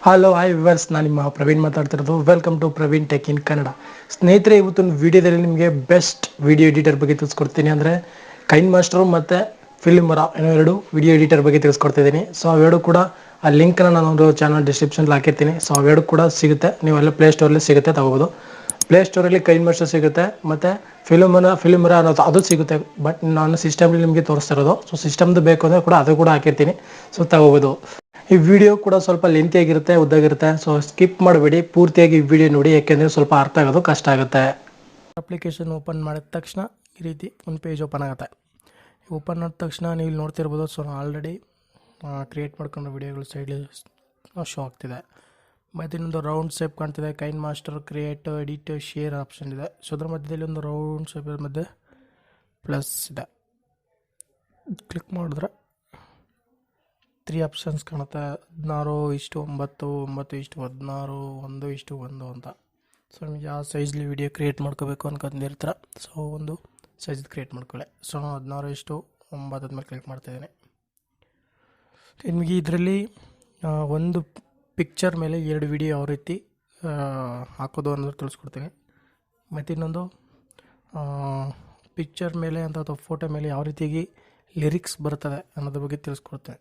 Hello hi viewers, ನಾನು ನಿಮ್ಮ ಪ್ರವೀಣ್ ಮಾತಾಡ್ತಿರೋದು. Welcome to Praveen tech in Kannada. ಸ್ನೇಹಿತರೆ, ಇವತ್ತಿನ ವಿಡಿಯೋದಲ್ಲಿ ನಿಮಗೆ ಬೆಸ್ಟ್ ವಿಡಿಯೋ ಎಡಿಟರ್ ಬಗ್ಗೆ ತಿಳಿಸ್ಕೊಡ್ತೀನಿ. ಅಂದರೆ ಕೈನ್ ಮಾಸ್ಟರು ಮತ್ತು ಫಿಲ್ಮರ ಎರಡು ವಿಡಿಯೋ ಎಡಿಟರ್ ಬಗ್ಗೆ ತಿಳಿಸ್ಕೊಡ್ತಿದ್ದೀನಿ. ಸೊ ಅವೆರಡು ಕೂಡ ಆ ಲಿಂಕ್ನ ನಾನೊಂದು ಚಾನಲ್ ಡಿಸ್ಕ್ರಿಪ್ಷನ್ಲಿ ಹಾಕಿರ್ತೀನಿ. ಸೊ ಅವೆರಡು ಕೂಡ ಸಿಗುತ್ತೆ, ನೀವೆಲ್ಲ ಪ್ಲೇಸ್ಟೋರಲ್ಲಿ ಸಿಗುತ್ತೆ, ತಗೋಬೋದು. ಪ್ಲೇಸ್ಟೋರಲ್ಲಿ ಕೈನ್ ಮಾಸ್ಟರ್ ಸಿಗುತ್ತೆ ಮತ್ತು ಫಿಲ್ಮರ ಅನ್ನೋದು ಅದು ಸಿಗುತ್ತೆ. ಬಟ್ ನಾನು ಸಿಸ್ಟಮ್ಲಿ ನಿಮಗೆ ತೋರಿಸ್ತಾ ಇರೋದು. ಸೊ ಸಿಸ್ಟಮ್ದು ಬೇಕು ಅಂದರೆ ಕೂಡ ಅದು ಕೂಡ ಹಾಕಿರ್ತೀನಿ, ಸೊ ತಗೋಬೋದು. ಈ ವಿಡಿಯೋ ಕೂಡ ಸ್ವಲ್ಪ ಲೆಂತಿಯಾಗಿರುತ್ತೆ, ಉದ್ದಾಗಿರುತ್ತೆ. ಸೊ ಸ್ಕಿಪ್ ಮಾಡಬೇಡಿ, ಪೂರ್ತಿಯಾಗಿ ಈ ವಿಡಿಯೋ ನೋಡಿ, ಯಾಕೆಂದರೆ ಸ್ವಲ್ಪ ಅರ್ಥ ಆಗೋದು ಕಷ್ಟ ಆಗುತ್ತೆ. ಅಪ್ಲಿಕೇಶನ್ ಓಪನ್ ಮಾಡಿದ ತಕ್ಷಣ ಈ ರೀತಿ ಒಂದು ಪೇಜ್ ಓಪನ್ ಆಗುತ್ತೆ. ಓಪನ್ ಆದ ತಕ್ಷಣ ನೀವು ಇಲ್ಲಿ ನೋಡ್ತಿರ್ಬೋದು. ಸೊ ನಾನು ಆಲ್ರೆಡಿ ಕ್ರಿಯೇಟ್ ಮಾಡ್ಕೊಂಡು ವಿಡಿಯೋಗಳು ಸೈಡ್ಲಿ ಶೋ ಆಗ್ತಿದೆ. ಮತ್ತು ಇನ್ನೊಂದು ರೌಂಡ್ ಶೇಪ್ ಕಾಣ್ತಿದೆ. KineMaster, create, edit, share option ಇದೆ. ಸೊ ಅದ್ರ ಮಧ್ಯದಲ್ಲಿ ಒಂದು ರೌಂಡ್ ಶೇಪ್ ಮಧ್ಯೆ ಪ್ಲಸ್ ಇದೆ. ಕ್ಲಿಕ್ ಮಾಡಿದ್ರೆ 3 ಆಪ್ಷನ್ಸ್ ಕಾಣುತ್ತೆ. 16:9, 9:16, 1:1 ಅಂತ. ಸೊ ನಿಮಗೆ ಯಾವ ಸೈಜ್ಲಿ ವಿಡಿಯೋ ಕ್ರಿಯೇಟ್ ಮಾಡ್ಕೋಬೇಕು ಅನ್ಕೊಂಡಿರ್ತೀರ, ಸೊ ಒಂದು ಸೈಜ್ ಕ್ರಿಯೇಟ್ ಮಾಡ್ಕೊಳ್ಳಿ. ಸೊ ನಾನು 16:9 ಆದ್ಮೇಲೆ ಕ್ಲಿಕ್ ಮಾಡ್ತಾಯಿದ್ದೀನಿ. ನಿಮಗೆ ಇದರಲ್ಲಿ ಒಂದು ಪಿಕ್ಚರ್ ಮೇಲೆ 2 ವಿಡಿಯೋ ಯಾವ ರೀತಿ ಹಾಕೋದು ಅನ್ನೋದು ತಿಳಿಸ್ಕೊಡ್ತೀನಿ. ಮತ್ತು ಇನ್ನೊಂದು ಪಿಕ್ಚರ್ ಮೇಲೆ ಅಥವಾ ಫೋಟೋ ಮೇಲೆ ಯಾವ ರೀತಿಯಾಗಿ ಲಿರಿಕ್ಸ್ ಬರ್ತದೆ ಅನ್ನೋದ್ರ ಬಗ್ಗೆ ತಿಳಿಸ್ಕೊಡ್ತೇನೆ.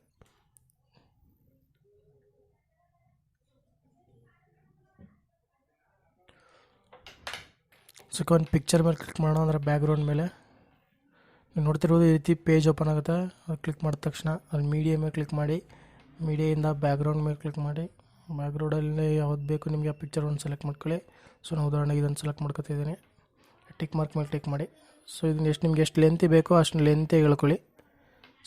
ಸೊ ಒಂದು ಪಿಕ್ಚರ್ ಮೇಲೆ ಕ್ಲಿಕ್ ಮಾಡೋಣ ಅಂದರೆ ಬ್ಯಾಕ್ಗ್ರೌಂಡ್ ಮೇಲೆ ನೀವು ನೋಡ್ತಿರ್ಬೋದು, ಈ ರೀತಿ ಪೇಜ್ ಓಪನ್ ಆಗುತ್ತೆ. ಅದು ಕ್ಲಿಕ್ ಮಾಡಿದ ತಕ್ಷಣ ಅಲ್ಲಿ ಮೀಡಿಯಾ ಮೇಲೆ ಕ್ಲಿಕ್ ಮಾಡಿ, ಮೀಡಿಯಿಂದ ಬ್ಯಾಕ್ಗ್ರೌಂಡ್ ಮೇಲೆ ಕ್ಲಿಕ್ ಮಾಡಿ, ಬ್ಯಾಕ್ಗ್ರೌಂಡಲ್ಲಿ ಯಾವ್ದು ಬೇಕು ನಿಮಗೆ ಆ ಪಿಕ್ಚರ್ ಒಂದು ಸೆಲೆಕ್ಟ್ ಮಾಡ್ಕೊಳ್ಳಿ. ಸೊ ನಾನು ಉದಾಹರಣೆಗೆ ಇದನ್ನು ಸೆಲೆಕ್ಟ್ ಮಾಡ್ಕೊತಿದ್ದೀನಿ. ಟಿಕ್ ಮಾರ್ಕ್ ಮೇಲೆ ಕ್ಲಿಕ್ ಮಾಡಿ. ಸೊ ಇದನ್ನು ನಿಮ್ಗೆ ಎಷ್ಟು ಲೆಂತಿ ಬೇಕೋ ಅಷ್ಟು ಲೆಂತಿ ಹೇಳ್ಕೊಳ್ಳಿ,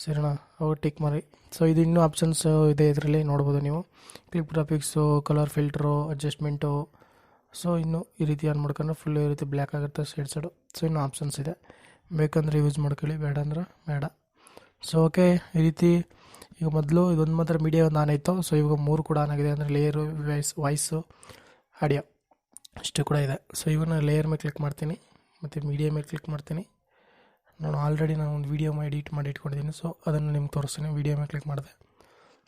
ಸರಿನಾ? ಅವಾಗ ಟಿಕ್ ಮಾಡಿ. ಸೊ ಇದು ಇನ್ನೂ ಆಪ್ಷನ್ಸ್ ಇದೆ, ಇದರಲ್ಲಿ ನೋಡ್ಬೋದು ನೀವು. Clip graphics, colour filter, adjustment. So ಇನ್ನು ಈ ರೀತಿ ಆನ್ ಮಾಡ್ಕೊಂಡ್ರೆ ಫುಲ್ ಈ ರೀತಿ ಬ್ಲ್ಯಾಕ್ ಆಗುತ್ತೆ ಸೈಡು. ಸೊ ಇನ್ನೂ ಆಪ್ಷನ್ಸ್ ಇದೆ, ಬೇಕಂದರೆ ಯೂಸ್ ಮಾಡ್ಕೊಳ್ಳಿ, ಬೇಡ ಅಂದ್ರೆ ಬೇಡ. ಸೊ ಓಕೆ, ಈ ರೀತಿ ಈಗ ಮೊದಲು ಇದೊಂದು ಮಾತ್ರ ಮೀಡಿಯಾ ಒಂದು ಆನ್ ಆಯಿತು. ಸೊ ಇವಾಗ 3 ಕೂಡ ಆನ್ ಆಗಿದೆ, ಅಂದರೆ ಲೇಯರು, ವಾಯ್ಸು, ಆಡಿಯೋ ಇಷ್ಟು ಕೂಡ ಇದೆ. ಸೊ ಇವನ್ನ ಲೇಯರ್ ಮೇಲೆ ಕ್ಲಿಕ್ ಮಾಡ್ತೀನಿ ಮತ್ತು ಮೀಡಿಯಾ ಮೇಲೆ ಕ್ಲಿಕ್ ಮಾಡ್ತೀನಿ. ನಾನು ಒಂದು ವೀಡಿಯೋ ಎಡಿಟ್ ಮಾಡಿ ಇಟ್ಕೊಂಡಿದ್ದೀನಿ. ಸೊ ಅದನ್ನು ನಿಮ್ಗೆ ತೋರಿಸ್ತೀನಿ. ವೀಡಿಯೋ ಮೇಲೆ ಕ್ಲಿಕ್ ಮಾಡಿದೆ.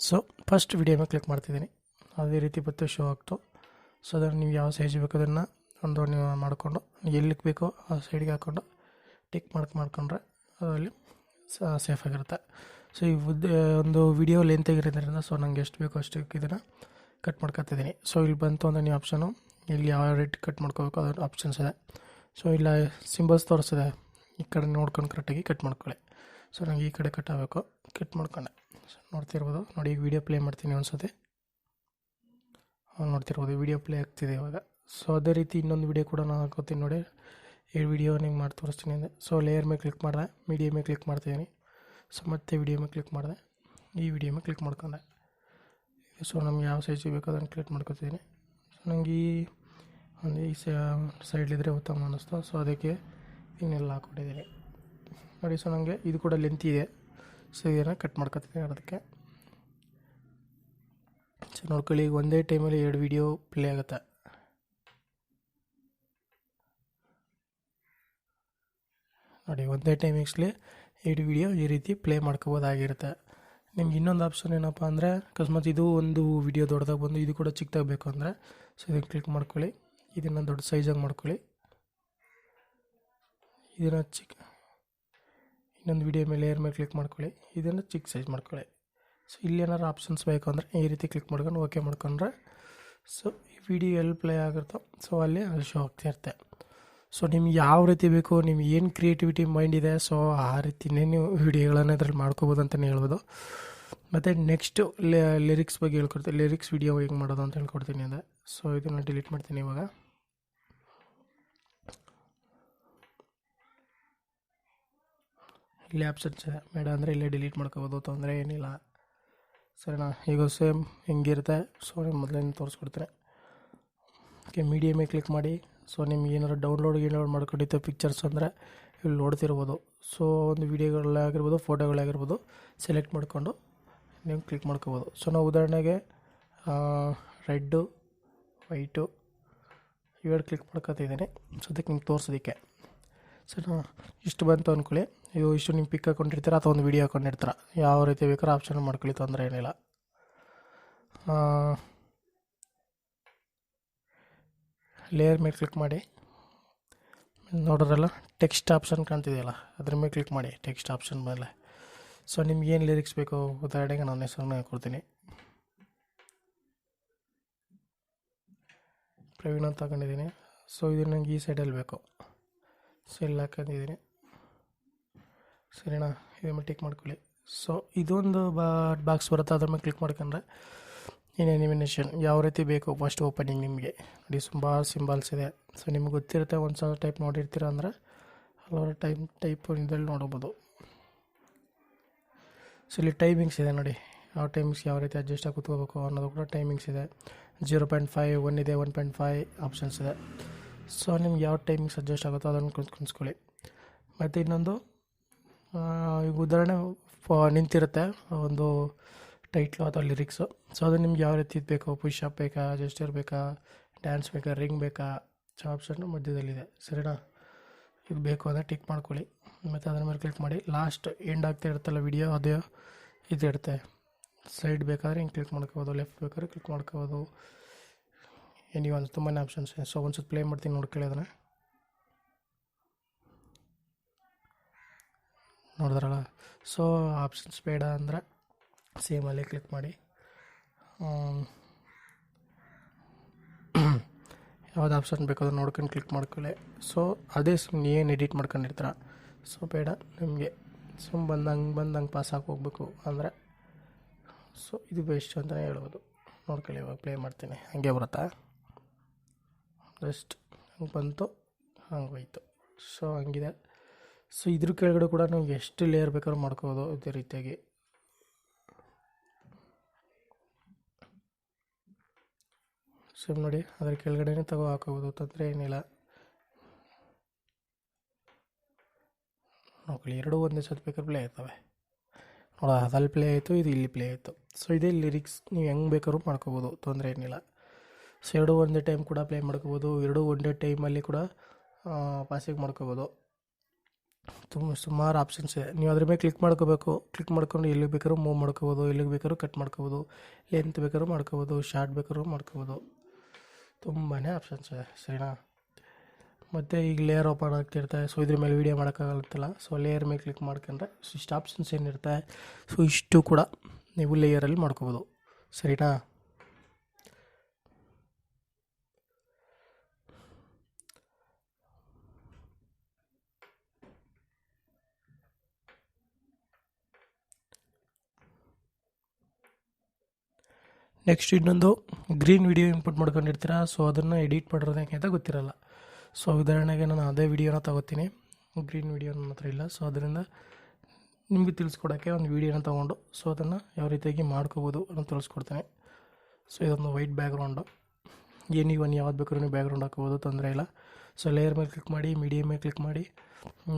ಸೊ ಫಸ್ಟ್ ವೀಡಿಯೋ ಮೇಲೆ ಕ್ಲಿಕ್ ಮಾಡ್ತಿದ್ದೀನಿ. ಅದೇ ರೀತಿ ಮತ್ತೆ ಶೋ ಆಗ್ತು. ಸೊ ಅದನ್ನು ನೀವು ಯಾವ ಸೈಜ್ ಬೇಕು ಅದನ್ನು ನೀವು ಮಾಡಿಕೊಂಡು ಎಲ್ಲಿಗೆ ಬೇಕೋ ಆ ಸೈಡ್ಗೆ ಹಾಕ್ಕೊಂಡು ಟಿಕ್ ಮಾಡ್ಕೊಂಡ್ರೆ ಅದರಲ್ಲಿ ಸೇಫಾಗಿರುತ್ತೆ. ಸೊ ಈ ಒಂದು ವಿಡಿಯೋ ಲೆಂತಾಗಿರೋದ್ರಿಂದ ಸೊ ನನಗೆ ಎಷ್ಟು ಬೇಕೋ ಅಷ್ಟಕ್ಕೆ ಇದನ್ನು ಕಟ್ ಮಾಡ್ಕೊತಿದ್ದೀನಿ. ಸೊ ಇಲ್ಲಿ ಬಂತು ಅಂದರೆ ನೀವು ಆಪ್ಷನು ಇಲ್ಲಿ ಯಾವ ರೇಟ್ ಕಟ್ ಮಾಡ್ಕೋಬೇಕು ಅದರ ಆಪ್ಷನ್ಸ್ ಇದೆ. ಸೊ ಇಲ್ಲ ಸಿಂಬಲ್ಸ್ ತೋರಿಸಿದೆ, ಈ ಕಡೆ ನೋಡ್ಕೊಂಡು ಕರೆಕ್ಟಾಗಿ ಕಟ್ ಮಾಡ್ಕೊಳ್ಳಿ. ಸೊ ನನಗೆ ಈ ಕಡೆ ಕಟ್ ಆಗಬೇಕು, ಕಟ್ ಮಾಡ್ಕೊಂಡೆ. ಸೊ ನೋಡ್ತಿರ್ಬೋದು ನೋಡಿ, ಈಗ ವಿಡಿಯೋ ಪ್ಲೇ ಮಾಡ್ತೀನಿ ಒಂದ್ಸತಿ. ನೋಡ್ತಿರ್ಬೋದು ವಿಡಿಯೋ ಪ್ಲೇ ಆಗ್ತಿದೆ ಇವಾಗ. ಸೊ ಅದೇ ರೀತಿ ಇನ್ನೊಂದು ವಿಡಿಯೋ ಕೂಡ ನಾನು ಹಾಕೋತೀನಿ ನೋಡಿ. ಈ ವಿಡಿಯೋ ನಿಮ್ಗೆ ಮಾಡಿ ತೋರಿಸ್ತೀನಿ ಅಂದರೆ ಸೊ ಲೇಯರ್ ಮೇಲೆ ಕ್ಲಿಕ್ ಮಾಡಿದೆ, ಮೀಡಿಯಾ ಮೇಲೆ ಕ್ಲಿಕ್ ಮಾಡ್ತಿದ್ದೀನಿ. ಸೊ ಮತ್ತೆ ವಿಡಿಯೋ ಮೇಲೆ ಕ್ಲಿಕ್ ಮಾಡಿದೆ, ಈ ವಿಡಿಯೋ ಮೇಲೆ ಕ್ಲಿಕ್ ಮಾಡ್ಕೊಂಡೆ. ಸೊ ನಮ್ಗೆ ಯಾವ ಸೈಜ್ ಬೇಕು ಅದನ್ನು ಕ್ಲಿಕ್ ಮಾಡ್ಕೊತಿದ್ದೀನಿ. ಸೊ ನನಗೆ ಈ ಸೈಡ್ಲಿದ್ರೆ ಉತ್ತಮ ಅನ್ನಿಸ್ತು. ಸೊ ಅದಕ್ಕೆ ಇನ್ನೆಲ್ಲ ಹಾಕ್ಕೊಂಡಿದ್ದೀನಿ ನೋಡಿ. ಸೊ ನನಗೆ ಇದು ಕೂಡ ಲೆಂತ್ ಇದೆ. ಸೊ ಇದನ್ನು ಕಟ್ ಮಾಡ್ಕೊತಿದ್ದೀನಿ ಅದಕ್ಕೆ. ಸೊ ನೋಡ್ಕೊಳ್ಳಿ, ಈಗ ಒಂದೇ ಟೈಮಲ್ಲಿ 2 ವಿಡಿಯೋ ಪ್ಲೇ ಆಗುತ್ತೆ. ನೋಡಿ, ಒಂದೇ ಟೈಮಿಂಗ್ಸ್ಲಿ 2 ವಿಡಿಯೋ ಈ ರೀತಿ ಪ್ಲೇ ಮಾಡ್ಕೋಬೋದಾಗಿರುತ್ತೆ. ನಿಮ್ಗೆ ಇನ್ನೊಂದು ಆಪ್ಷನ್ ಏನಪ್ಪ ಅಂದರೆ, ಅಕಸ್ಮಾತ್ ಇದು ಒಂದು ವಿಡಿಯೋ ದೊಡ್ಡದಾಗಿ ಬಂದು ಇದು ಕೂಡ ಚಿಕ್ಕದಾಗಿ ಬೇಕು ಅಂದರೆ ಸೊ ಇದನ್ನು ಕ್ಲಿಕ್ ಮಾಡ್ಕೊಳ್ಳಿ, ಇದನ್ನು ದೊಡ್ಡ ಸೈಜಾಗಿ ಮಾಡ್ಕೊಳ್ಳಿ. ಇದನ್ನು ಇನ್ನೊಂದು ವಿಡಿಯೋ ಮೇಲೆ ಲೇಯರ್ ಮೇಲೆ ಕ್ಲಿಕ್ ಮಾಡ್ಕೊಳ್ಳಿ, ಇದನ್ನು ಚಿಕ್ಕ ಸೈಜ್ ಮಾಡ್ಕೊಳ್ಳಿ. ಸೊ ಇಲ್ಲಿ ಏನಾದ್ರು ಆಪ್ಷನ್ಸ್ ಬೇಕು ಅಂದರೆ ಈ ರೀತಿ ಕ್ಲಿಕ್ ಮಾಡ್ಕೊಂಡು ಓಕೆ ಮಾಡ್ಕೊಂಡ್ರೆ ಸೊ ಈ ವಿಡಿಯೋ ಎಲ್ಲಿ ಪ್ಲೇ ಆಗಿರುತ್ತೋ ಸೊ ಅಲ್ಲಿ ಶೋ ಆಗ್ತಿರುತ್ತೆ. ಸೊ ನಿಮ್ಗೆ ಯಾವ ರೀತಿ ಬೇಕು, ನಿಮ್ಗೆ ಏನು ಕ್ರಿಯೇಟಿವಿಟಿ ಮೈಂಡ್ ಇದೆ, ಸೊ ಆ ರೀತಿಯೇ ನೀವು ವಿಡಿಯೋಗಳನ್ನು ಇದರಲ್ಲಿ ಮಾಡ್ಕೋಬೋದು ಅಂತಲೇ ಹೇಳ್ಬೋದು. ಮತ್ತು ನೆಕ್ಸ್ಟು ಲಿರಿಕ್ಸ್ ಬಗ್ಗೆ ಹೇಳ್ಕೊಡ್ತೀನಿ. ಲಿರಿಕ್ಸ್ ವಿಡಿಯೋ ಹೇಗೆ ಮಾಡೋದು ಅಂತ ಹೇಳ್ಕೊಡ್ತೀನಿ ಅಂದರೆ ಸೊ ಇದನ್ನು ಡಿಲೀಟ್ ಮಾಡ್ತೀನಿ ಇವಾಗ. ಇಲ್ಲೇ ಆಪ್ಷನ್ಸ್ ಇದೆ, ಬೇಡ ಅಂದರೆ ಇಲ್ಲೇ ಡಿಲೀಟ್ ಮಾಡ್ಕೋಬೋದು, ತೊಂದರೆ ಏನಿಲ್ಲ, ಸರಿನಾ? ಈಗ ಸೇಮ್ ಹೆಂಗಿರುತ್ತೆ ಸೊ ನಿಮ್ಮ ಮೊದಲೇ ತೋರಿಸ್ಕೊಡ್ತೀನಿ. ಓಕೆ, ಮೀಡಿಯಾ ಮೇಲೆ ಕ್ಲಿಕ್ ಮಾಡಿ. ಸೊ ನಿಮ್ಗೆ ಏನಾದ್ರು ಡೌನ್ಲೋಡ್ ಮಾಡ್ಕೊಂಡಿತ್ತು ಪಿಕ್ಚರ್ಸ್ ಅಂದರೆ ಇಲ್ಲಿ ನೋಡ್ತಿರ್ಬೋದು. ಸೊ ಒಂದು ವೀಡಿಯೋಗಳಾಗಿರ್ಬೋದು, ಫೋಟೋಗಳಾಗಿರ್ಬೋದು ಸೆಲೆಕ್ಟ್ ಮಾಡಿಕೊಂಡು ನೀವು ಕ್ಲಿಕ್ ಮಾಡ್ಕೋಬೋದು. ಸೊ ನಾವು ಉದಾಹರಣೆಗೆ ರೆಡ್ಡು, ವೈಟು ಇವೆರಡು ಕ್ಲಿಕ್ ಮಾಡ್ಕೊತಿದ್ದೀನಿ. ಸೊ ಅದಕ್ಕೆ ನಿಮ್ಗೆ ತೋರಿಸೋದಕ್ಕೆ. ಸೊ ಇಷ್ಟು ಬಂತು ಅಂದ್ಕೊಳ್ಳಿ. ಇಷ್ಟು ನಿಮ್ಮ ಪಿಕ್ ಹಾಕೊಂಡಿರ್ತೀರ ಅಥವಾ ಒಂದು ವೀಡಿಯೋ ಹಾಕೊಂಡಿರ್ತೀರ, ಯಾವ ರೀತಿ ಬೇಕಾದ್ರೂ ಆಪ್ಷನ್ ಮಾಡ್ಕೊಳ್ಳಿ, ತೊಂದರೆ ಏನಿಲ್ಲ. ಲೇಯರ್ ಮೇಲೆ ಕ್ಲಿಕ್ ಮಾಡಿ, ನೋಡೋದ್ರಲ್ಲ ಟೆಕ್ಸ್ಟ್ ಆಪ್ಷನ್ ಕಾಣ್ತಿದೆಯಲ್ಲ ಅದ್ರ ಮೇಲೆ ಕ್ಲಿಕ್ ಮಾಡಿ, ಟೆಕ್ಸ್ಟ್ ಆಪ್ಷನ್ ಮೇಲೆ. ಸೊ ನಿಮ್ಗೆ ಏನು ಲಿರಿಕ್ಸ್ ಬೇಕು, ಉದಾಹರಣೆಗೆ ನಾನು ಹೆಸರನ್ನ ಕೊಡ್ತೀನಿ, ಪ್ರವೀಣ್ ಅಂತ ತಗೊಂಡಿದ್ದೀನಿ. ಸೊ ಇದು ನನಗೆ ಈ ಸೈಡಲ್ಲಿ ಬೇಕು, ಸೊ ಇಲ್ಲಿ ಹಾಕೊಂಡಿದ್ದೀನಿ. ಸರಿನಾ, ಇದ್ರ ಮೇಲೆ ಟಿಕ್ ಮಾಡ್ಕೊಳ್ಳಿ. ಸೊ ಇದೊಂದು ಬಾಕ್ಸ್ ಬರುತ್ತೆ, ಅದ್ರ ಮೇಲೆ ಕ್ಲಿಕ್ ಮಾಡ್ಕೊಂಡ್ರೆ ಇನ್ ಯಾವ ರೀತಿ ಬೇಕು ಫಸ್ಟ್ ಓಪನಿಂಗ್ ನಿಮಗೆ ನೋಡಿ, ಸುಮಾರು ಸಿಂಬಲ್ಸ್ ಇದೆ. ಸೊ ನಿಮ್ಗೆ ಗೊತ್ತಿರುತ್ತೆ, ಒಂದು ಸಲ ಟೈಪ್ ನೋಡಿರ್ತೀರ ಅಂದರೆ ಹಲವಾರು ಟೈಪ್ ಇದರಲ್ಲಿ ನೋಡ್ಬೋದು. ಸೊ ಇಲ್ಲಿ ಟೈಮಿಂಗ್ಸ್ ಇದೆ ನೋಡಿ, ಯಾವ ಟೈಮಿಂಗ್ಸ್ ಯಾವ ರೀತಿ ಅಡ್ಜಸ್ಟ್ ಆಗಿ ಕೂತ್ಕೋಬೇಕು ಅನ್ನೋದು ಕೂಡ ಟೈಮಿಂಗ್ಸ್ ಇದೆ. 0.5 1 ಇದೆ, 1.5 ಆಪ್ಷನ್ಸ್ ಇದೆ. ಸೊ ನಿಮ್ಗೆ ಯಾವ ಟೈಮಿಂಗ್ಸ್ ಅಡ್ಜಸ್ಟ್ ಆಗುತ್ತೋ ಅದನ್ನು ಕುಂತ್ಕೊಳ್ಳಿ. ಮತ್ತು ಇನ್ನೊಂದು ಈಗ ಉದಾಹರಣೆ ನಿಂತಿರುತ್ತೆ ಒಂದು ಟೈಟ್ಲು ಅಥವಾ ಲಿರಿಕ್ಸು. ಸೊ ಅದು ನಿಮ್ಗೆ ಯಾವ ರೀತಿ ಬೇಕು, ಪುಷಪ್ ಬೇಕಾ, ಜೆಸ್ಚರ್ ಬೇಕಾ, ಡ್ಯಾನ್ಸ್ ಬೇಕಾ, ರಿಂಗ್ ಬೇಕಾ, ಸೊ ಆಪ್ಷನ್ನು ಮಧ್ಯದಲ್ಲಿದೆ. ಸರಿನಾ, ಇದು ಬೇಕು ಅಂದರೆ ಟಿಕ್ ಮಾಡ್ಕೊಳ್ಳಿ. ಮತ್ತು ಅದ್ರ ಮೇಲೆ ಕ್ಲಿಕ್ ಮಾಡಿ. ಲಾಸ್ಟ್ ಎಂಡ್ ಆಗ್ತಾ ಇರುತ್ತಲ್ಲ ವಿಡಿಯೋ, ಅದು ಇದು ಇರುತ್ತೆ. ಸೈಡ್ ಬೇಕಾದ್ರೆ ಹಿಂಗೆ ಕ್ಲಿಕ್ ಮಾಡ್ಕೋಬೋದು, ಲೆಫ್ಟ್ ಬೇಕಾದ್ರೆ ಕ್ಲಿಕ್ ಮಾಡ್ಕೋಬೋದು, ನೀವು ಒಂದು ತುಂಬಾ ಆಪ್ಷನ್ಸ್ ಇದೆ. ಸೊ ಒಂದು ಸ್ವಲ್ಪ ಪ್ಲೇ ಮಾಡ್ತೀನಿ, ನೋಡ್ಕೊಳ್ಳಿ ಅದನ್ನು. ನೋಡಿದ್ರಲ್ಲ, ಸೊ ಆಪ್ಷನ್ಸ್ ಬೇಡ ಅಂದರೆ ಸೇಮ್ ಅಲ್ಲೇ ಕ್ಲಿಕ್ ಮಾಡಿ. ಯಾವ್ದು ಆಪ್ಷನ್ ಬೇಕು ಅದನ್ನು ನೋಡ್ಕೊಂಡು ಕ್ಲಿಕ್ ಮಾಡ್ಕೊಳ್ಳಿ. ಸೊ ಅದೇ ಸುಮ್ಮನೆ ಏನು ಎಡಿಟ್ ಮಾಡ್ಕೊಂಡಿರ್ತೀರ, ಸೊ ಬೇಡ ನಿಮಗೆ ಬಂದಂಗೆ ಪಾಸ್ ಹಾಕಿ ಹೋಗ್ಬೇಕು ಅಂದರೆ ಸೊ ಇದು ಬೆಸ್ಟ್ ಅಂತಲೇ ಹೇಳ್ಬೋದು. ನೋಡ್ಕೊಳ್ಳಿ, ಇವಾಗ ಪ್ಲೇ ಮಾಡ್ತೀನಿ, ಹಂಗೆ ಬರುತ್ತಾ, ಜಸ್ಟ್ ಹಂಗೆ ಬಂತು, ಹಂಗೆ ಹೋಯ್ತು. ಸೊ ಹಂಗಿದೆ. ಸೊ ಇದ್ರ ಕೆಳಗಡೆ ಕೂಡ ನಾವು ಎಷ್ಟು ಲೇಯರ್ ಬೇಕಾದ್ರೂ ಮಾಡ್ಕೋಬೋದು ಇದೇ ರೀತಿಯಾಗಿ. ಸೊ ನೋಡಿ, ಅದ್ರ ಕೆಳಗಡೆನೇ ಹಾಕೋಬೋದು, ತೊಂದರೆ ಏನಿಲ್ಲ. ನೋಡ್ಕೊಳ್ಳಿ, ಎರಡೂ ಒಂದೇ ಸತಿ ಬೇಕಾದ್ರೆ ಪ್ಲೇ ಆಯ್ತವೆ. ನೋಡ, ಅದಲ್ಲಿ ಪ್ಲೇ ಆಯಿತು, ಇದು ಇಲ್ಲಿ ಪ್ಲೇ ಆಯಿತು. ಸೊ ಇದೇ ಲಿರಿಕ್ಸ್ ನೀವು ಹೆಂಗೆ ಬೇಕಾದ್ರೂ ಮಾಡ್ಕೋಬೋದು, ತೊಂದರೆ ಏನಿಲ್ಲ. ಸೊ ಎರಡೂ ಒಂದೇ ಟೈಮ್ ಕೂಡ ಪ್ಲೇ ಮಾಡ್ಕೋಬೋದು, ಎರಡೂ ಒಂದೇ ಟೈಮಲ್ಲಿ ಕೂಡ ಪಾಸಿಗೆ ಮಾಡ್ಕೋಬೋದು. ಸುಮಾರು ಆಪ್ಷನ್ಸ್ ಇದೆ. ನೀವು ಅದ್ರ ಮೇಲೆ ಕ್ಲಿಕ್ ಮಾಡ್ಕೋಬೇಕು. ಕ್ಲಿಕ್ ಮಾಡ್ಕೊಂಡು ಎಲ್ಲಿಗೆ ಬೇಕಾದ್ರೂ ಮೂವ್ ಮಾಡ್ಕೋಬೋದು, ಎಲ್ಲಿಗೆ ಬೇಕಾದ್ರೂ ಕಟ್ ಮಾಡ್ಕೋಬೋದು, ಲೆಂತ್ ಬೇಕಾದ್ರೂ ಮಾಡ್ಕೋಬೋದು, ಶಾರ್ಟ್ ಬೇಕಾದ್ರೂ ಮಾಡ್ಕೋಬೋದು. ತುಂಬಾ ಆಪ್ಷನ್ಸ್ ಇದೆ. ಸರಿನಾ, ಮತ್ತು ಈಗ ಲೇಯರ್ ಓಪನ್ ಆಗ್ತಿರ್ತಾರೆ. ಸೊ ಇದ್ರ ಮೇಲೆ ವೀಡಿಯೋ ಮಾಡೋಕ್ಕಾಗತ್ತಲ್ಲ, ಸೊ ಲೇಯರ್ ಮೇಲೆ ಕ್ಲಿಕ್ ಮಾಡ್ಕೊಂಡ್ರೆ ಇಷ್ಟು ಆಪ್ಷನ್ಸ್ ಏನಿರುತ್ತೆ, ಸೊ ಇಷ್ಟು ಕೂಡ ನೀವು ಲೇಯರಲ್ಲಿ ಮಾಡ್ಕೋಬೋದು. ಸರಿನಾ, ನೆಕ್ಸ್ಟ್ ಇನ್ನೊಂದು ಗ್ರೀನ್ ವಿಡಿಯೋ ಇಂಪೋರ್ಟ್ ಮಾಡ್ಕೊಂಡಿರ್ತೀರ. ಸೊ ಅದನ್ನು ಎಡಿಟ್ ಮಾಡಿರೋದು ಹೆಂಗೆ ಅಂತ ಗೊತ್ತಿರಲ್ಲ. ಸೊ ಉದಾಹರಣೆಗೆ ನಾನು ಅದೇ ವಿಡಿಯೋನ ತಗೋತೀನಿ, ಗ್ರೀನ್ ವಿಡಿಯೋ ನನ್ನ ಹತ್ರ ಇಲ್ಲ. ಸೊ ಅದರಿಂದ ನಿಮಗೆ ತಿಳಿಸ್ಕೊಡೋಕ್ಕೆ ಒಂದು ವೀಡಿಯೋನ ತೊಗೊಂಡು ಸೊ ಅದನ್ನು ಯಾವ ರೀತಿಯಾಗಿ ಮಾಡ್ಕೋಬೋದು ಅನ್ನೋ ತಿಳಿಸ್ಕೊಡ್ತೇನೆ. ಸೊ ಇದೊಂದು ವೈಟ್ ಬ್ಯಾಕ್ಗ್ರೌಂಡು, ನೀವು ಯಾವ್ದು ಬೇಕಾದ್ರೂ ನೀವು ಬ್ಯಾಕ್ಗ್ರೌಂಡ್ ಹಾಕೋಬೋದು, ತೊಂದರೆ ಇಲ್ಲ. ಸೊ ಲೇಯರ್ ಮೇಲೆ ಕ್ಲಿಕ್ ಮಾಡಿ, ಮೀಡಿಯಾ ಮೇಲೆ ಕ್ಲಿಕ್ ಮಾಡಿ,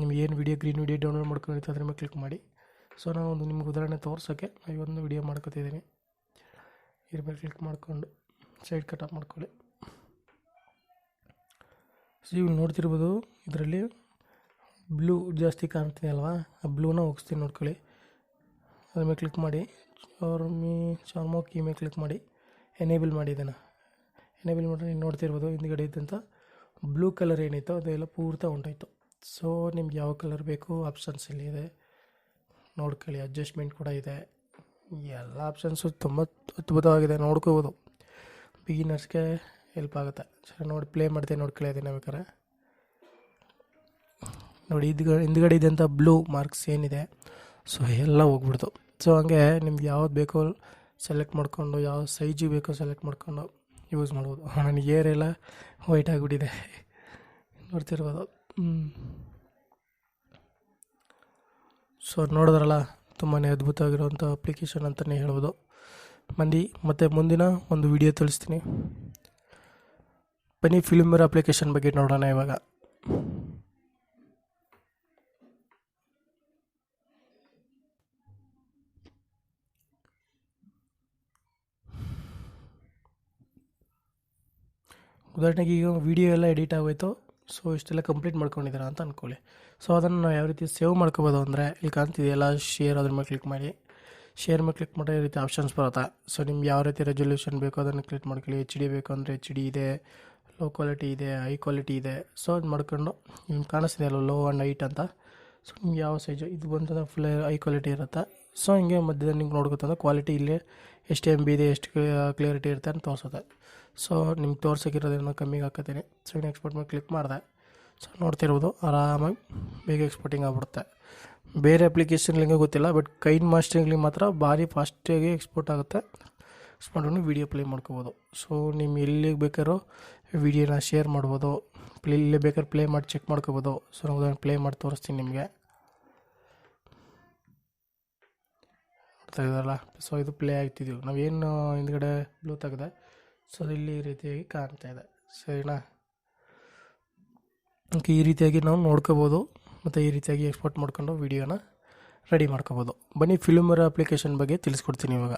ನಿಮ್ಗೆ ಏನು ವೀಡಿಯೋ ಗ್ರೀನ್ ವಿಡಿಯೋ ಡೌನ್ಲೋಡ್ ಮಾಡ್ಕೊಂಡಿರ್ತೀವಿ ಅದ್ರ ಮೇಲೆ ಕ್ಲಿಕ್ ಮಾಡಿ. ಸೊ ನಾನು ಒಂದು ನಿಮ್ಗೆ ಉದಾಹರಣೆ ತೋರ್ಸೋಕ್ಕೆ ಒಂದು ವಿಡಿಯೋ ಮಾಡ್ಕೊತಿದ್ದೀನಿ. ಇದ್ರ ಮೇಲೆ ಕ್ಲಿಕ್ ಮಾಡಿಕೊಂಡು ಸೈಡ್ ಕಟ್ ಆಫ್ ಮಾಡ್ಕೊಳ್ಳಿ. ಸೊ ಇವು ನೋಡ್ತಿರ್ಬೋದು, ಇದರಲ್ಲಿ ಬ್ಲೂ ಜಾಸ್ತಿ ಕಾಣ್ತೀನಿ ಅಲ್ವಾ, ಆ ಬ್ಲೂನ ಹೋಗಿಸ್ತೀನಿ, ನೋಡ್ಕೊಳ್ಳಿ. ಅದ್ರ ಮೇಲೆ ಕ್ಲಿಕ್ ಮಾಡಿ, ಚಾರ್ಮೋ ಕೀ ಮೇಲೆ ಕ್ಲಿಕ್ ಮಾಡಿ, ಎನೇಬಲ್ ಮಾಡಿ. ಇದನ್ನು ಎನೇಬಲ್ ಮಾಡಿ ನೀವು ನೋಡ್ತಿರ್ಬೋದು, ಹಿಂದ್ಗಡೆ ಇದ್ದಂಥ ಬ್ಲೂ ಕಲರ್ ಏನಿತ್ತು ಅದೆಲ್ಲ ಪೂರ್ತಿ ಹೊಂಟೋಯ್ತು. ಸೊ ನಿಮ್ಗೆ ಯಾವ ಕಲರ್ ಬೇಕು ಆಪ್ಷನ್ಸ್ ಇಲ್ಲಿ ಇದೆ, ನೋಡ್ಕೊಳ್ಳಿ. ಅಡ್ಜಸ್ಟ್ಮೆಂಟ್ ಕೂಡ ಇದೆ, ಎಲ್ಲ ಆಪ್ಷನ್ಸು ತುಂಬ ಅದ್ಭುತವಾಗಿದೆ, ನೋಡ್ಕೋಬೋದು. ಬಿಗಿನರ್ಸ್ಗೆ ಹೆಲ್ಪ್ ಆಗುತ್ತೆ. ಸರಿ, ನೋಡಿ ಪ್ಲೇ ಮಾಡ್ತೀನಿ, ನೋಡ್ಕೊಳ್ಳಿ. ಅದನ್ನು ಬೇಕಾರೆ ನೋಡಿ, ಹಿಂದ್ಗಡೆ ಇದ್ದಂಥ ಬ್ಲೂ ಮಾರ್ಕ್ಸ್ ಏನಿದೆ ಸೊ ಎಲ್ಲ ಹೋಗ್ಬಿಡ್ತು. ಸೊ ಹಂಗೆ ನಿಮ್ಗೆ ಯಾವ್ದು ಬೇಕೋ ಸೆಲೆಕ್ಟ್ ಮಾಡ್ಕೊಂಡು, ಯಾವ ಸೈಜಿಗೆ ಬೇಕೋ ಸೆಲೆಕ್ಟ್ ಮಾಡ್ಕೊಂಡು ಯೂಸ್ ಮಾಡ್ಬೋದು. ನನಗೆ ಏರೆಲ್ಲ ವೈಟ್ ಆಗಿಬಿಟ್ಟಿದೆ, ನೋಡ್ತಿರ್ಬೋದು. ಸೊ ನೋಡಿದ್ರಲ್ಲ, ತುಂಬಾ ಅದ್ಭುತವಾಗಿರುವಂಥ ಅಪ್ಲಿಕೇಶನ್ ಅಂತಲೇ ಹೇಳ್ಬೋದು. ಮತ್ತು ಮುಂದಿನ ಒಂದು ವಿಡಿಯೋ ತಿಳಿಸ್ತೀನಿ. ಬನ್ನಿ ಫಿಲ್ಮರ್ ಅಪ್ಲಿಕೇಶನ್ ಬಗ್ಗೆ ನೋಡೋಣ ಇವಾಗ. ಉದಾಹರಣೆಗೆ ಈಗ ವಿಡಿಯೋ ಎಲ್ಲ ಎಡಿಟ್ ಆಗೋಯ್ತು. ಸೊ ಇಷ್ಟೆಲ್ಲ ಕಂಪ್ಲೀಟ್ ಮಾಡ್ಕೊಂಡಿದ್ದೀರಾ ಅಂತ ಅಂದ್ಕೊಳ್ಳಿ. ಸೊ ಅದನ್ನು ನಾವು ಯಾವ ರೀತಿ ಸೇವ್ ಮಾಡ್ಕೋಬೋದು ಅಂದರೆ, ಇಲ್ಲಿ ಕಾಣ್ತಿದೆಯಲ್ಲ ಶೇರ್, ಅದ್ರ ಮೇಲೆ ಕ್ಲಿಕ್ ಮಾಡಿ. ಶೇರ್ ಮೇಲೆ ಕ್ಲಿಕ್ ಮಾಡೋ ಈ ರೀತಿ ಆಪ್ಷನ್ಸ್ ಬರುತ್ತೆ. ಸೊ ನಿಮ್ಗೆ ಯಾವ ರೀತಿ ರೆಸೊಲ್ಯೂಷನ್ ಬೇಕೋ ಅದನ್ನು ಕ್ಲಿಕ್ ಮಾಡ್ಕೊಳ್ಳಿ. HD ಬೇಕು ಅಂದರೆ HD ಇದೆ, ಲೋ ಕ್ವಾಲಿಟಿ ಇದೆ, ಹೈ ಕ್ವಾಲಿಟಿ ಇದೆ. ಸೊ ಅದು ಮಾಡ್ಕೊಂಡು ನಿಮ್ಗೆ ಕಾಣಿಸ್ತಿದೆ ಅಲ್ಲ ಲೋ ಆ್ಯಂಡ್ ಹೈಟ್ ಅಂತ. ಸೊ ನಿಮ್ಗೆ ಯಾವ ಸೈಜು ಇದು ಬಂತಂದ್ರೆ ಫುಲ್ ಹೈ ಕ್ವಾಲಿಟಿ ಇರುತ್ತೆ. ಸೊ ಹಿಂಗೆ ಮಧ್ಯದಲ್ಲಿ ನಿಮ್ಗೆ ನೋಡ್ಕೊತಂದ್ರೆ ಕ್ವಾಲಿಟಿ ಇಲ್ಲಿ ಎಷ್ಟು MB ಇದೆ, ಎಷ್ಟು ಕ್ಲಿಯರಿಟಿ ಇರುತ್ತೆ ಅಂತ ತೋರಿಸುತ್ತೆ. ಸೊ ನಿಮ್ಗೆ ತೋರ್ಸೋಕ್ಕಿರೋದನ್ನು ಕಮ್ಮಿಗೆ ಹಾಕೋತೀನಿ. ಸೊ ಎಕ್ಸ್ಪೋರ್ಟ್ ಮೇಲೆ ಕ್ಲಿಕ್ ಮಾಡಿದೆ. ಸೊ ನೋಡ್ತಿರ್ಬೋದು ಆರಾಮಾಗಿ ಬೇಗ ಎಕ್ಸ್ಪೋರ್ಟಿಂಗ್ ಆಗ್ಬಿಡುತ್ತೆ. ಬೇರೆ ಅಪ್ಲಿಕೇಶನ್ಗಳಿಗೆ ಗೊತ್ತಿಲ್ಲ, ಬಟ್ ಕೈನ್ ಮಾಸ್ಟರಿಂಗ್ಲಿ ಮಾತ್ರ ಭಾರಿ ಫಾಸ್ಟಾಗಿ ಎಕ್ಸ್ಪೋರ್ಟ್ ಆಗುತ್ತೆ. ಎಕ್ಸ್ಪೋರ್ಟ್ ವೀಡಿಯೋ ಪ್ಲೇ ಮಾಡ್ಕೋಬೋದು. ಸೊ ನಿಮ್ಮ ಎಲ್ಲಿಗೆ ಬೇಕಾದ್ರೂ ವೀಡಿಯೋನ ಶೇರ್ ಮಾಡ್ಬೋದು, ಇಲ್ಲೇ ಬೇಕಾದ್ರೆ ಪ್ಲೇ ಮಾಡಿ ಚೆಕ್ ಮಾಡ್ಕೋಬೋದು. ಸೊ ನಾವು ಉದಾಹರಣೆ ಪ್ಲೇ ಮಾಡಿ ತೋರಿಸ್ತೀನಿ ನಿಮಗೆ. ತೆಗೆದಲ್ಲ. ಸೊ ಇದು ಪ್ಲೇ ಆಗ್ತಿದ್ದೀವಿ ನಾವೇನು ಹಿಂದ್ಗಡೆ ಬ್ಲೂ ತೆಗೆದೆ. ಸೊ ಅದು ಇಲ್ಲಿ ಈ ರೀತಿಯಾಗಿ ಕಾಣ್ತಾ ಇದೆ. ಸರಿನಾ? ಈ ರೀತಿಯಾಗಿ ನಾವು ನೋಡ್ಕೋಬೋದು ಮತ್ತು ಈ ರೀತಿಯಾಗಿ ಎಕ್ಸ್ಪೋರ್ಟ್ ಮಾಡ್ಕೊಂಡು ವೀಡಿಯೋನ ರೆಡಿ ಮಾಡ್ಕೋಬೋದು. ಬನ್ನಿ ಫಿಲ್ಮರ್ ಅಪ್ಲಿಕೇಶನ್ ಬಗ್ಗೆ ತಿಳಿಸ್ಕೊಡ್ತೀನಿ ಇವಾಗ.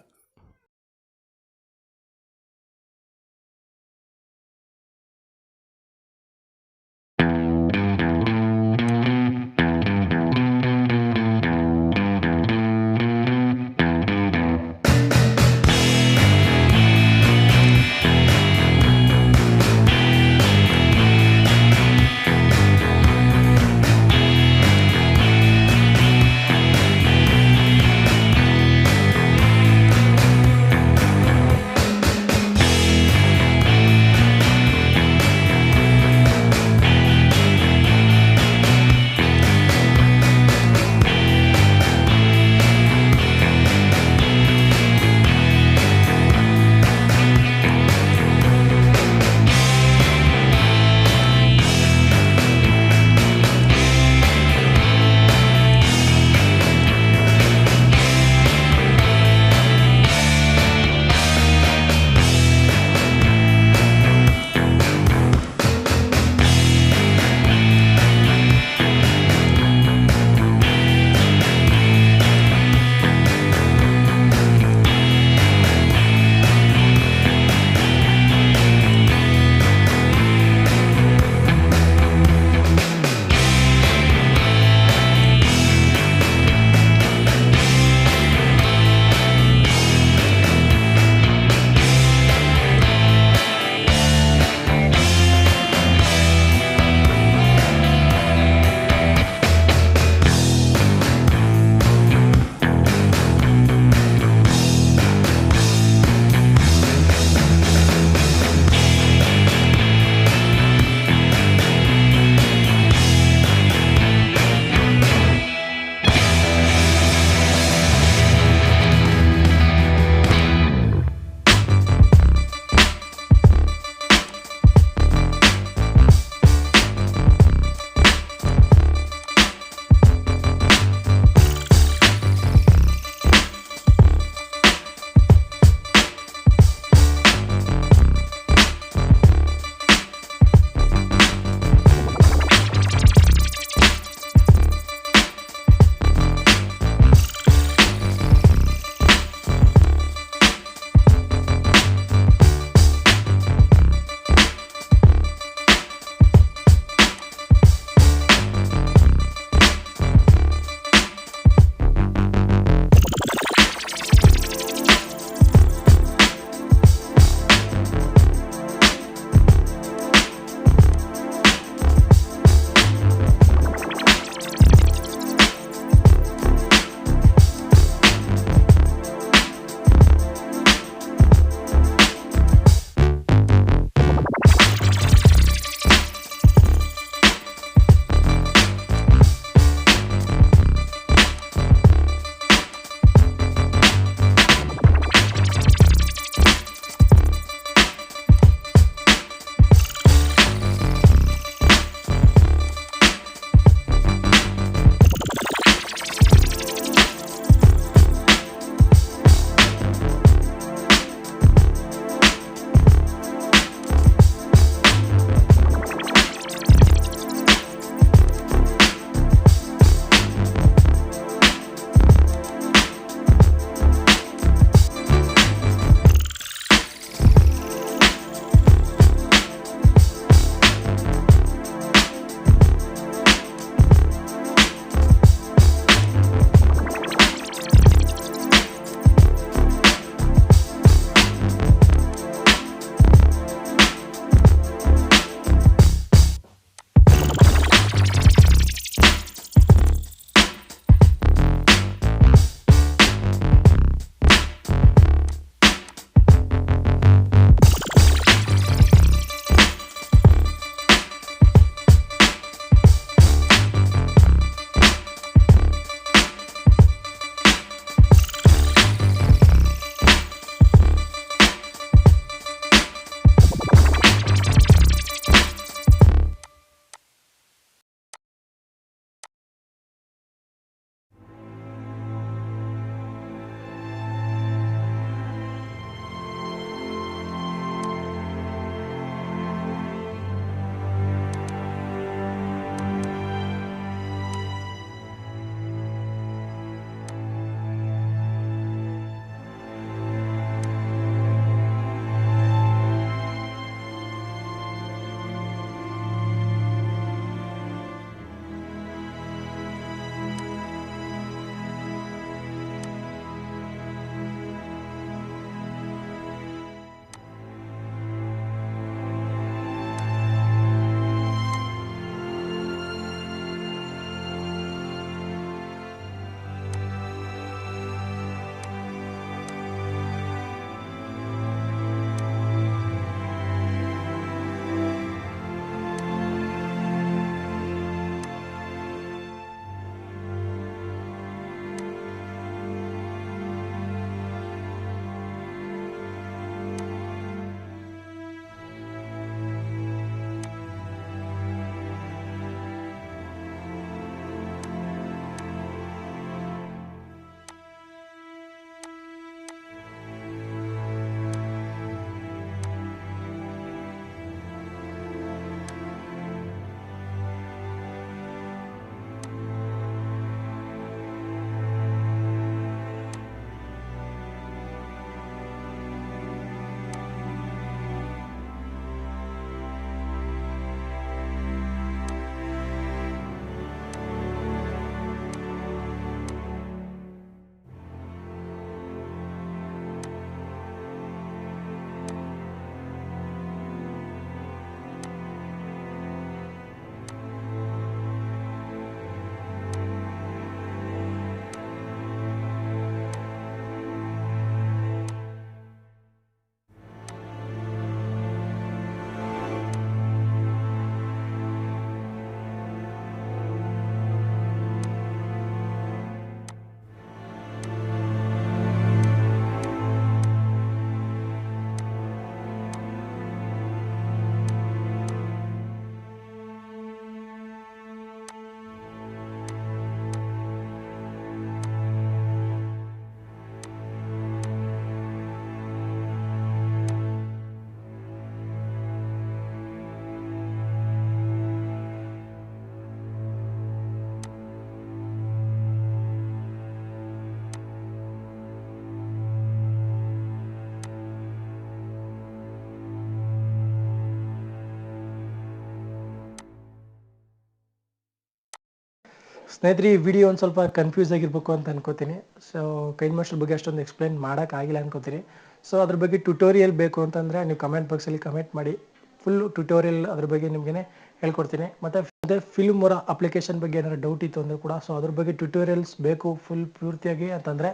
ಸ್ನೇಹಿತರೆ ಈ ವಿಡಿಯೋ ಒಂದು ಸ್ವಲ್ಪ ಕನ್ಫ್ಯೂಸ್ ಆಗಿರ್ಬೇಕು ಅಂತ ಅನ್ಕೋತೀನಿ. ಸೊ ಕೈನ್ಮಾಸ್ಟರ್ ಬಗ್ಗೆ ಅಷ್ಟೊಂದು ಎಕ್ಸ್ಪ್ಲೈನ್ ಮಾಡೋಕ್ಕಾಗಿಲ್ಲ ಅನ್ಕೋತೀನಿ. ಸೊ ಅದ್ರ ಬಗ್ಗೆ ಟ್ಯುಟೋರಿಯಲ್ ಬೇಕು ಅಂತಂದರೆ ನೀವು ಕಮೆಂಟ್ ಬಾಕ್ಸಲ್ಲಿ ಕಮೆಂಟ್ ಮಾಡಿ, ಫುಲ್ ಟ್ಯುಟೋರಿಯಲ್ ಅದ್ರ ಬಗ್ಗೆ ನಿಮಗೆ ಹೇಳ್ಕೊಡ್ತೀನಿ. ಮತ್ತು ಫಿಲ್ಮೋರ ಅಪ್ಲಿಕೇಶನ್ ಬಗ್ಗೆ ಏನಾದ್ರು ಡೌಟ್ ಇತ್ತು ಅಂದರೆ ಕೂಡ ಸೊ ಅದ್ರ ಬಗ್ಗೆ ಟ್ಯುಟೋರಿಯಲ್ಸ್ ಬೇಕು ಫುಲ್ ಪೂರ್ತಿಯಾಗಿ ಅಂತಂದರೆ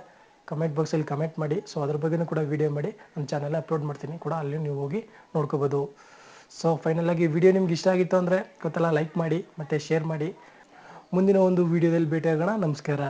ಕಮೆಂಟ್ ಬಾಕ್ಸಲ್ಲಿ ಕಮೆಂಟ್ ಮಾಡಿ. ಸೊ ಅದ್ರ ಬಗ್ಗೆನೂ ಕೂಡ ವೀಡಿಯೋ ಮಾಡಿ ನನ್ನ ಚಾನಲ್ ಅಪ್ಲೋಡ್ ಮಾಡ್ತೀನಿ ಕೂಡ, ಅಲ್ಲಿ ನೀವು ಹೋಗಿ ನೋಡ್ಕೋಬೋದು. ಸೊ ಫೈನಲಾಗಿ ವಿಡಿಯೋ ನಿಮ್ಗೆ ಇಷ್ಟ ಆಗಿತ್ತು ಅಂದರೆ ಗೊತ್ತಲ್ಲ, ಲೈಕ್ ಮಾಡಿ ಮತ್ತು ಶೇರ್ ಮಾಡಿ. ಮುಂದಿನ ಒಂದು ವೀಡಿಯೋದಲ್ಲಿ ಭೇಟಿಯಾಗೋಣ. ನಮಸ್ಕಾರ.